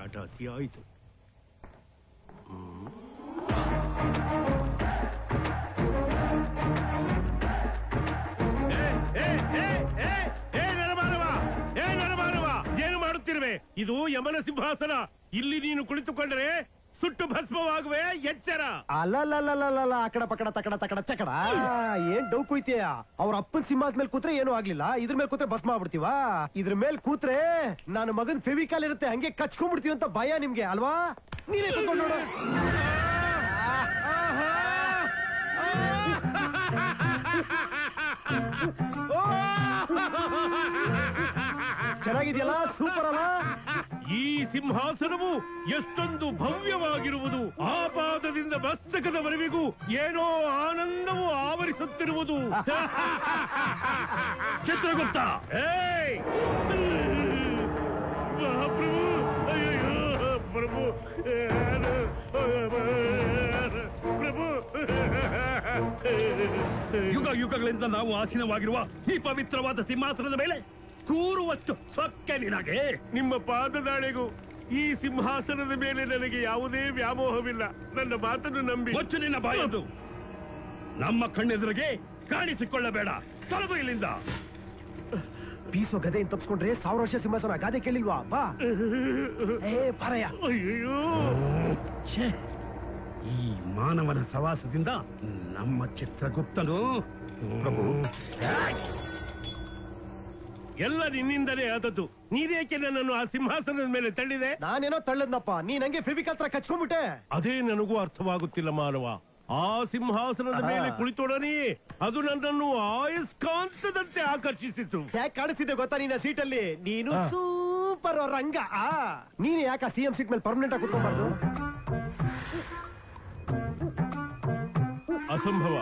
ಕಾಟ ಅತಿಯಾಯಿತು. ಏನು ಮಾಡುತ್ತಿರುವೆ? ಇದು ಯಮನ ಸಿಂಹಾಸನ. ಇಲ್ಲಿ ನೀನು ಕುಳಿತುಕೊಂಡರೆ ಸುಟ್ಟು ಭಸ್ಮವಾಗುವೆ, ಎಚ್ಚರ. ಅಲ್ಲ ಅಕಡ ಪಕಡ ತಕಡ ತಕಡ ಚಕಡ. ಏನ್ ಡೌ ಕುಯ್ತೀಯ? ಅವ್ರ ಅಪ್ಪನ್ ಸಿಂಹಾಸ ಮೇಲೆ ಕೂತ್ರೆ ಏನೂ ಆಗ್ಲಿಲ್ಲ, ಇದ್ರ ಮೇಲೆ ಕೂತ್ರೆ ಭಸ್ಮ ಆಗ್ಬಿಡ್ತೀವ. ಇದ್ರ ಮೇಲೆ ಕೂತ್ರೆ ನಾನು ಮಗನ್ ಫೆವಿಕಾಲ್ ಇರುತ್ತೆ, ಹಂಗೆ ಕಚ್ಕೊಂಡ್ಬಿಡ್ತೀವಿ ಅಂತ ಭಯ ನಿಮ್ಗೆ ಅಲ್ವಾ? ನೀನೇ ತಗೊಂಡು ನೋಡು. ಚೆನ್ನಾಗಿದೆಯಲ್ಲ? ಸೂಪರ್ ಅಲ್ಲ? ಈ ಸಿಂಹಾಸನವು ಎಷ್ಟೊಂದು ಭವ್ಯವಾಗಿರುವುದು. ಆ ಪಾದದಿಂದ ಮಸ್ತಕದವರೆಗೂ ಏನೋ ಆನಂದವು ಆವರಿಸುತ್ತಿರುವುದು. ಚಿತ್ರಗುಪ್ತ, ಮಹಾಪ್ರಭು, ಅಯ್ಯೋ ಪ್ರಭು, ಪ್ರಭು. ಯುಗ ಯುಗಗಳಿಂದ ನಾವು ಆಸೀನವಾಗಿರುವ ಈ ಪವಿತ್ರವಾದ ಸಿಂಹಾಸನದ ಮೇಲೆ ಕೂರುವಷ್ಟು ಸೊಕ್ಕೆ ನಿನಗೆ. ನಿಮ್ಮ ಪಾದದಾಳೆಗೂ ಈ ಸಿಂಹಾಸನದ ಮೇಲೆ ನನಗೆ ಯಾವುದೇ ವ್ಯಾಮೋಹವಿಲ್ಲ. ನನ್ನ ಮಾತನ್ನು ನಂಬಿ. ಮುಚ್ಚು ನಿನ್ನ ಬಾಯದು. ನಮ್ಮ ಕಣ್ಣೆದುರಿಗೆ ಕಾಣಿಸಿಕೊಳ್ಳಬೇಡ. ತೊಲಗು ಇಲ್ಲಿಂದ. ಬೀಸೋ ಗದೆಯನ್ನು ತಪ್ಪಿಸ್ಕೊಂಡ್ರೆ 1000 ವರ್ಷ ಸಿಂಹಾಸನ. ಗಾದೆ ಕೇಳಿಲ್ವಾ? ಬಾ. ಪಾರಯ್ಯ. ಅಯ್ಯೋ, ಈ ಮಾನವನ ಸವಾಸದಿಂದ ನಮ್ಮ ಚಿತ್ರಗುಪ್ತನು. ಪ್ರಭು, ಎಲ್ಲ ನಿನ್ನಿಂದಲೇ ಆದದ್ದು. ನೀನೇಕೆ ನನ್ನನ್ನು ಆ ಸಿಂಹಾಸನದ ಮೇಲೆ ತಳ್ಳಿದೆ? ನಾನೇನೋ ತಳ್ಳದ್ನಪ್ಪ, ನೀನ್ ಹಂಗೆ ಫೆವಿಕಾಲ್ ತರ ಕಚ್ಕೊಂಡ್ಬಿಟ್ಟೆ. ಅದೇ ನನಗೂ ಅರ್ಥವಾಗುತ್ತಿಲ್ಲ ಮಾನವ. ಆ ಸಿಂಹಾಸನದ ಮೇಲೆ ಕುಳಿತೊಡನೆಯೇ ಅದು ನನ್ನನ್ನು ಆಯಸ್ಕಾಂತದಂತೆ ಆಕರ್ಷಿಸಿತು. ಯಾಕೆ ಕಾಣಿಸ್ತಿದೆ ಗೊತ್ತಾ ನಿನ್ನ ಸೀಟಲ್ಲಿ? ನೀನು ಸೂಪರ್ ರಂಗ. ನೀನು ಯಾಕೆ ಸಿಎಂ ಸೀಟ್ ಮೇಲೆ ಪರ್ಮನೆಂಟ್ ಆಗಿ ಕುತ್ಕೊಂಡ್ಬಾರ್ದು? ಅಸಂಭವ.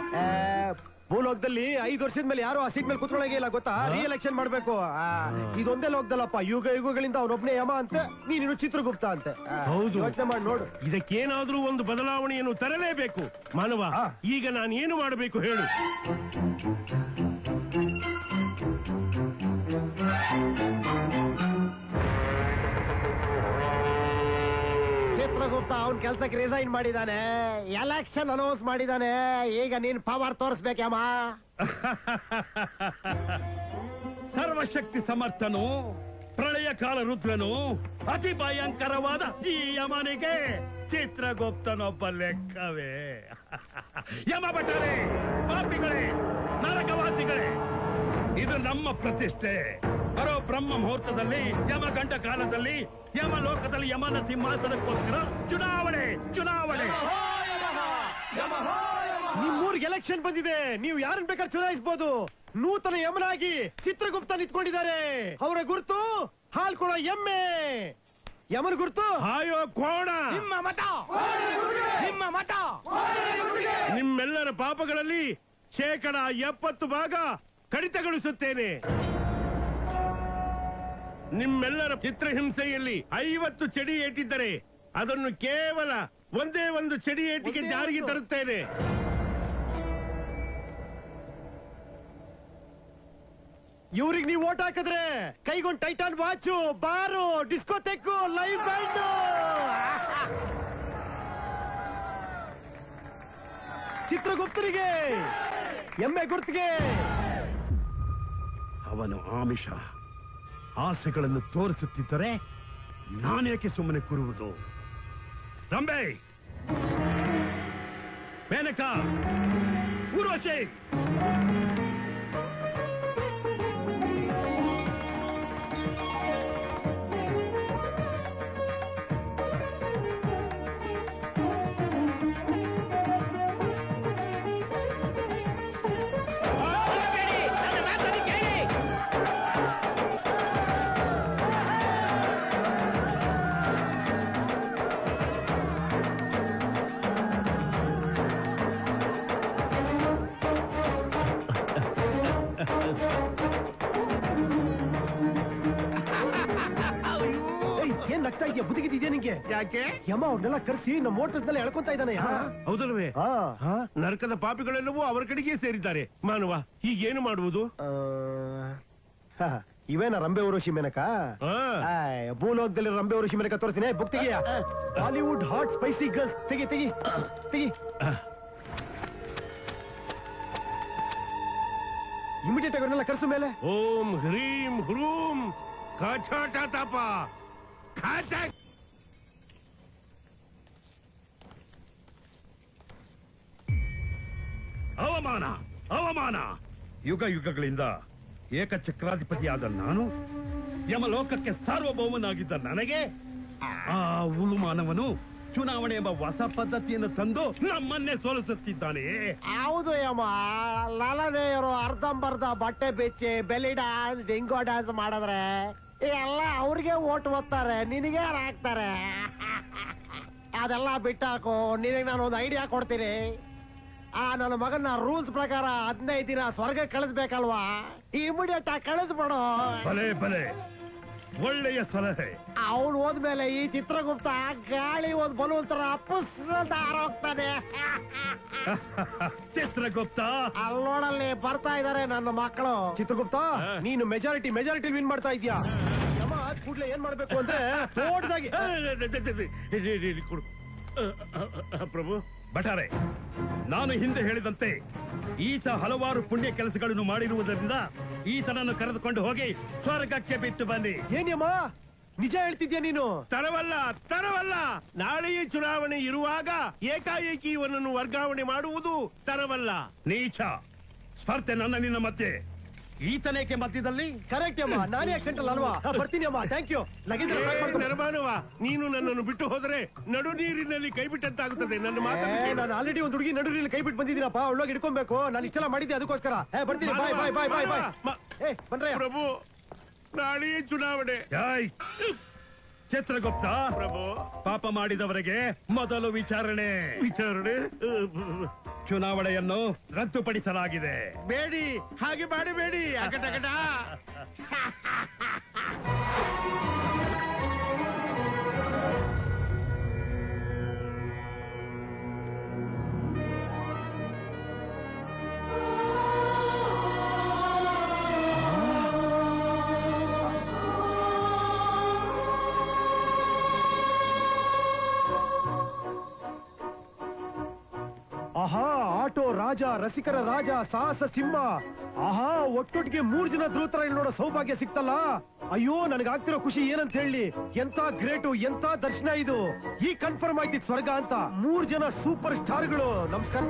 ಭೂಲೋಕದಲ್ಲಿ 5 ವರ್ಷದ ಮೇಲೆ ಯಾರು ಆ ಸೀಟ್ ಮೇಲೆ ಕುತ್ಕೊಳ್ಳೋಂಗೇ ಇಲ್ಲ ಗೊತ್ತಾ? ರಿಎಲೆಕ್ಷನ್ ಮಾಡ್ಬೇಕು. ಇದೊಂದೇ ಲೋಕದಲ್ಲಪ್ಪ, ಯುಗ ಯುಗಗಳಿಂದ ಅವನೊಬ್ನೇ ಯಮ ಅಂತೆ, ನೀನು ಚಿತ್ರಗುಪ್ತ ಅಂತೆ. ಹೌದು, ಯೋಚನೆ ಮಾಡಿ ನೋಡು. ಇದಕ್ಕೇನಾದ್ರೂ ಒಂದು ಬದಲಾವಣೆಯನ್ನು ತರಲೇಬೇಕು ಮಾನವ. ಈಗ ನಾನು ಏನು ಮಾಡಬೇಕು ಹೇಳು? ಚಿತ್ರಗುಪ್ತ ಅವನ್ ಕೆಲ್ಸಕ್ಕೆ ರಿಸೈನ್ ಮಾಡಿದಾನೆ, ಎಲೆಕ್ಷನ್ ಅನೌನ್ಸ್ ಮಾಡಿದಾನೆ. ಈಗ ನೀನ್ ಪವರ್ ತೋರಿಸ್ಬೇಕಮ್ಮ. ಸರ್ವಶಕ್ತಿ ಸಮರ್ಥನು, ಪ್ರಳಯ ಕಾಲ ರುದ್ರನು, ಅತಿ ಭಯಂಕರವಾದ ಈ ಯಮನಿಗೆ ಚಿತ್ರಗುಪ್ತನೊಬ್ಬ ಲೆಕ್ಕವೇ? ಯಮ ಭಟರೇ, ಪಾಪಿಗಳೇ, ನರಕವಾಸಿಗಳೇ, ಇದು ನಮ್ಮ ಪ್ರತಿಷ್ಠೆ. ಬರೋ ಬ್ರಹ್ಮ ಮುಹೂರ್ತದಲ್ಲಿ, ಯಮಗಂಡ ಕಾಲದಲ್ಲಿ, ಯಮ ಲೋಕದಲ್ಲಿ ಯಮನ ಸಿಂಹಾಸನಕ್ಕೋಸ್ಕರ ಚುನಾವಣೆ. ನಿಮ್ಮೂರ್ಗೆ ಎಲೆಕ್ಷನ್ ಬಂದಿದೆ, ನೀವು ಯಾರನ್ನ ಬೇಕಾದ್ರೆ ಚುನಾಯಿಸಬಹುದು. ನೂತನ ಯಮನಾಗಿ ಚಿತ್ರಗುಪ್ತ ನಿಂತ್ಕೊಂಡಿದ್ದಾರೆ. ಅವರ ಗುರುತು ಹಾಲ್ ಕೊಡೋ ಎಮ್ಮೆ. ಯಮನ ಗುರುತು ಹಾಯೋ ಕೋಣ. ನಿಮ್ಮ ಮತ, ನಿಮ್ಮ ಮತ. ನಿಮ್ಮೆಲ್ಲರ ಪಾಪಗಳಲ್ಲಿ 70% ಭಾಗ ಕಡಿತಗೊಳಿಸುತ್ತೇನೆ. ನಿಮ್ಮೆಲ್ಲರ ಚಿತ್ರಹಿಂಸೆಯಲ್ಲಿ 50 ಚಡಿ ಏಟಿದ್ದರೆ ಅದನ್ನು ಕೇವಲ ಒಂದೇ ಒಂದು ಚಡಿ ಏಟಿಗೆ ಜಾರಿಗೆ ತರುತ್ತೇನೆ. ಇವ್ರಿಗೆ ನೀವು ಓಟ್ ಹಾಕಿದ್ರೆ ಕೈಗೊಂದು ಟೈಟಾನ್ ವಾಚು, ಬಾರು, ಡಿಸ್ಕೋಥೆಕ್, ಲೈವ್ ಬ್ಯಾಂಡ್. ಚಿತ್ರಗುಪ್ತರಿಗೆ ಎಮ್ಮೆ ಗುರ್ತಿಗೆ. ಅವನು ಆಮಿಷ ಆಸೆಗಳನ್ನು ತೋರಿಸುತ್ತಿದ್ದರೆ ನಾನೇಕೆ ಸುಮ್ಮನೆ ಕೂರುವುದು? ರಂಬೆ, ಮೇನಕ, ಊರ್ವಶಿ, ಏನ್ ನಗ್ತಾ ಇದೆಯಾ? ಬುದ್ಧಿಗಿದ್ಯಾ ನಿಂಗೆ? ಯಾಕೆ? ಯಮ ಅವ್ರನ್ನೆಲ್ಲ ಕರೆಸಿ ನಮ್ಮ ಮೋಟರ್ಸ್ನೆಲ್ಲ ಎಳ್ಕೊಂತ ಇದ್ದಾನೆ. ಹೌದಲ್ವೇ? ನರಕದ ಪಾಪಿಗಳೆಲ್ಲವೂ ಅವರ ಕಡೆಗೆ ಸೇರಿದ್ದಾರೆ ಮಾನವ. ಈಗೇನು ಮಾಡುವುದು? ಇವೇನ ರಂಬೆ ಊರುಷಿ ಮೇನಕ ಭೂಲೋಕದಲ್ಲಿ ರಂಬೆ ಊರುಷಿ ಮೇನಕ ತೋರಿಸ್ತೀನಿ ಬುಕ್ ತೆಗಿಯ ಬಾಲಿವುಡ್ ಹಾಟ್ ಸ್ಪೈಸಿ ಗರ್ಲ್ಸ್ ತೆಗಿ ತೆಗಿ ತೆಗಿ ಇಮಿಡಿಯೇಟ್ ಆಗಿ ಅವ್ರನ್ನೆಲ್ಲ ಕರ್ಸು ಮೇಲೆ ಓಂ ಹ್ರೀಂ ಹ್ರೂಂ ಕಚಾಟ ತಪ ಖಾಚ ಅವಮಾನ ಅವಮಾನ ಯುಗ ಯುಗಗಳಿಂದ ಏಕಚಕ್ರಾಧಿಪತಿಯಾದ ನಾನು ಯಮಲೋಕಕ್ಕೆ ಸಾರ್ವಭೌಮನಾಗಿದ್ದ ನನಗೆ ಆ ಉಳುಮಾನವನು ಚುನಾವಣೆ ಎಂಬ ಹೊಸ ಪದ್ಧತಿಯನ್ನು ತಂದು ನಮ್ಮನ್ನೇ ಸೋಲಿಸುತ್ತಿದ್ದಾನೆ. ಹೌದು ಯಮ್ಮ ಲಾಲನೆಯವರು ಅರ್ಧಂಬರ್ಧ ಬಟ್ಟೆ ಬೆಚ್ಚಿ ಬೆಲಿ ಡ್ಯಾನ್ಸ್ ಡಿಂಗೋ ಡ್ಯಾನ್ಸ್ ಮಾಡಿದ್ರೆ ಎಲ್ಲ ಅವ್ರಿಗೆ ಓಟ್ ಓದ್ತಾರೆ, ನಿನಗೆ ಹಾಕ್ತಾರೆ. ಅದೆಲ್ಲ ಬಿಟ್ಟಾಕು, ನಿನಗೆ ನಾನು ಒಂದು ಐಡಿಯಾ ಕೊಡ್ತೀನಿ. ನನ್ನ ಮಗನ ರೂಲ್ಸ್ ಪ್ರಕಾರ 15 ದಿನ ಸ್ವರ್ಗ ಕಳಿಸ್ಬೇಕಲ್ವಾ? ಇಮಿಡಿಯೇಟ್ ಆಗಿ ಕಳಿಸ್ಬಿಡು. ಭಲೆ ಭಲೆ, ಒಳ್ಳೆಯ ಸಲಹೆ. ಅವನು ಹೋದ್ಮೇಲೆ ಈ ಚಿತ್ರಗುಪ್ತ ಗಾಳಿ ಒಂದು ಬಲೂನ್ ತರ ಹೋಗ್ತಾನೆ. ಚಿತ್ರಗುಪ್ತ ಅಲ್ಲೋಡಲ್ಲಿ ಬರ್ತಾ ಇದಾರೆ ನನ್ನ ಮಕ್ಕಳು. ಚಿತ್ರಗುಪ್ತ, ನೀನು ಮೆಜಾರಿಟಿ ವಿನ್ ಮಾಡ್ತಾ ಇದ್ಯಾ. ಕೂಡ್ಲೆ ಏನ್ ಮಾಡ್ಬೇಕು ಅಂದ್ರೆ ದೊಡ್ಡದಾಗಿ ಪ್ರಭು ಬಟಾರೆ, ನಾನು ಹಿಂದೆ ಹೇಳಿದಂತೆ ಈತ ಹಲವಾರು ಪುಣ್ಯ ಕೆಲಸಗಳನ್ನು ಮಾಡಿರುವುದರಿಂದ ಈತನನ್ನು ಕರೆದುಕೊಂಡು ಹೋಗಿ ಸ್ವರ್ಗಕ್ಕೆ ಬಿಟ್ಟು ಬನ್ನಿ. ಏನ್ಯಮ್ಮ ನಿಜ ಹೇಳ್ತಿದ್ಯಾ ನೀನು? ತರವಲ್ಲ. ನಾಳೆಯೇ ಚುನಾವಣೆ ಇರುವಾಗ ಏಕಾಏಕಿ ಇವನನ್ನು ವರ್ಗಾವಣೆ ಮಾಡುವುದು ತರವಲ್ಲ. ನೀಚ ಸ್ಪರ್ಧೆ ನನ್ನ ನಿನ್ನ ಮಧ್ಯೆ, ಈತನೇಕೆ ಮಧ್ಯದಲ್ಲಿ? ಕರೆಕ್ಟ್ ಅಮ್ಮ, ನಾನೇ ಆಕ್ಸೆಂಟಲ್ ಅಲ್ವಾ? ಬರ್ತೀನಿ ಅಮ್ಮ, ಥ್ಯಾಂಕ್ ಯು. ಲಗೇಜ್ ನಿರ್ಮಾಣವ, ನೀನು ನನ್ನನ್ನು ಬಿಟ್ಟು ಹೋದರೆ ನಡು ನೀರಿನಲ್ಲಿ ಕೈ ಬಿಟ್ಟಂತಾಗುತ್ತದೆ. ನನ್ನ ನಾನು ಆಲ್ರೆಡಿ ಒಂದು ಹುಡುಗಿ ನಡು ನೀರಲ್ಲಿ ಕೈ ಬಿಟ್ಟು ಬಂದಿದ್ದೀನಪ್ಪ. ಒಳಗೆ ಹಿಡ್ಕೊಬೇಕು. ನಾನು ಇಷ್ಟೆಲ್ಲ ಮಾಡಿದ್ದೆ ಅದಕ್ಕೋಸ್ಕರ. ಬರ್ತೀನಿ. ಬಾಯ್ ಬಾಯ್ ಬಾಯ್ ಬಾಯ್ ಬಾಯ್. ಬನ್ರಿ ಪ್ರಭು, ನಾಳೆ ಚುನಾವಣೆ. ಚಿತ್ರಗುಪ್ತ ಪ್ರಭು, ಪಾಪ ಮಾಡಿದವರಿಗೆ ಮೊದಲು ವಿಚಾರಣೆ. ಚುನಾವಣೆಯನ್ನು ರದ್ದುಪಡಿಸಲಾಗಿದೆ. ಬೇಡಿ, ಹಾಗೆ ಮಾಡಬೇಡಿ. ಅಕಟಕಟ ಆಹಾ, ಆಟೋ ರಾಜ, ರಸಿಕರ ರಾಜ, ಸಾಹಸ ಸಿಂಹ. ಆಹಾ, ಒಟ್ಟೊಟ್ಟಿಗೆ 3 ಜನ ಧ್ರುವತರ ನೋಡೋ ಸೌಭಾಗ್ಯ ಸಿಕ್ತಲ್ಲ. ಅಯ್ಯೋ, ನನಗಾಗ್ತಿರೋ ಖುಷಿ ಏನಂತ ಹೇಳಿ. ಎಂತ ಗ್ರೇಟು, ಎಂತ ದರ್ಶನ ಇದು. ಈ ಕನ್ಫರ್ಮ್ ಆಯ್ತಿದ್ ಸ್ವರ್ಗ ಅಂತ. 3 ಜನ ಸೂಪರ್ ಸ್ಟಾರ್ಗಳು. ನಮಸ್ಕಾರ.